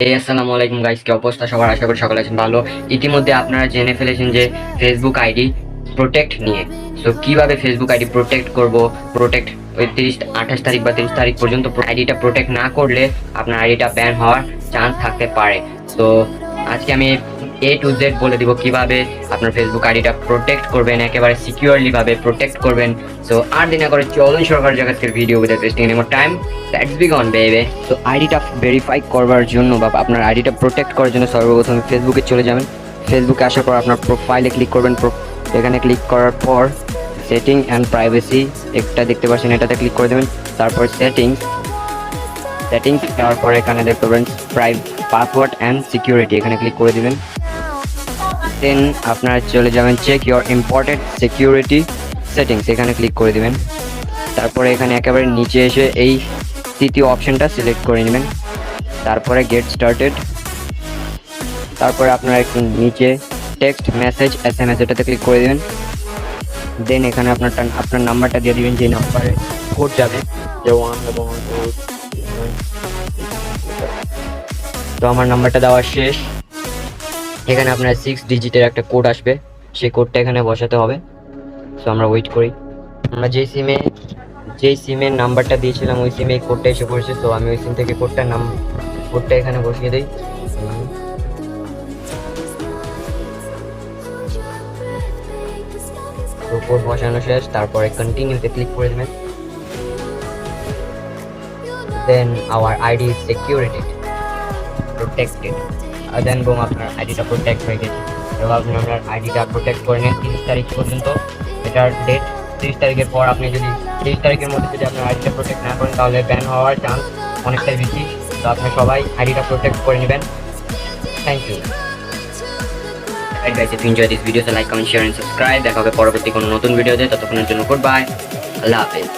আসসালামু আলাইকুম গাইস, কি অবস্থা সবার? আশা করি সকলে আছেন ভালো। ইতিমধ্যে আপনারা জেনে ফেলেছেন যে ফেসবুক আইডি প্রোটেক্ট নিয়ে। সো কিভাবে ফেসবুক আইডি প্রোটেক্ট করব, প্রোটেক্ট ওই 28 তারিখ বা 30 তারিখ পর্যন্ত আইডিটা প্রোটেক্ট না করলে আপনার আইডিটা ব্যান হওয়ার চান্স থাকতে পারে। তো আজকে আমি A to Z বলে দিব কিভাবে আপনার ফেসবুক আইডিটা প্রোটেক্ট করবেন, একেবারে সিকিউরলি ভাবে প্রোটেক্ট করবেন। সো আর দিন না করে চলুন সরকার জগতের video with wasting any more time, let's begin baby. তো আইডিটা ভেরিফাই করবার জন্য বা আপনার আইডিটা প্রোটেক্ট করার জন্য সর্বপ্রথম ফেসবুকে চলে যাবেন। ফেসবুকে আসার পর আপনার প্রোফাইলে ক্লিক করবেন। এখানে ক্লিক করার পর সেটিং অ্যান্ড প্রাইভেসি একটা দেখতে পাচ্ছেন, এটাতে ক্লিক করে দেবেন। তারপর সেটিংস যাওয়ার পর এখানে দেখতে পাবেন পাসওয়ার্ড অ্যান্ড সিকিউরিটি, এখানে ক্লিক করে দিবেন। দেন আপনারা চলে যাবেন check your important security settings, এখানে ক্লিক করে দিবেন। তারপরে এখানে একেবারে নিচে এসে এই তৃতীয় অপশনটা সিলেক্ট করে নেবেন। তারপরে গেট স্টার্টেড, তারপরে আপনারা একটু নিচে টেক্সট মেসেজ SMS এটাতে ক্লিক করে দেবেন। দেন এখানে আপনার নাম্বারটা দিয়ে দিবেন, যে নাম্বারে কোড যাবে। তো আমার নাম্বারটা দেওয়া শেষ। এখানে আপনার 6 ডিজিটের একটা কোড আসবে, সেই কোডটা এখানে বসাতে হবে। সো আমরা ওয়েট করি। আমরা যেই সিমের নাম্বারটা দিয়েছিলাম ওই সিমে কোডটা এসে পড়েছে। তো আমি ওই সিম থেকে কোডটা এখানে বসিয়ে দিই। তো কোড বসানো শেষ, তারপরে কন্টিনিউতে ক্লিক করে দেবেন। Then our ID is secured, protected. Then বোম আপনার আইডিটা প্রোটেক্ট হয়ে গেছে। এবং আপনি আপনার আইডিটা প্রোটেক্ট করে নেন 30 তারিখ পর্যন্ত, এটার ডেট। 30 তারিখের পর আপনি যদি 30 তারিখের মধ্যে যদি আপনার আইডিটা প্রোটেক্ট না করেন তাহলে ব্যান হওয়ার চান্স অনেকটাই বেশি। তো আপনি সবাই আইডিটা প্রোটেক্ট করে নেবেন। Thank you. Guys, if you enjoy this video, so like, comment, share and subscribe. দেখা হবে পরবর্তী কোনো নতুন ভিডিওতে। ততক্ষণের জন্য গুড বাই, আল্লাহ হাফেজ।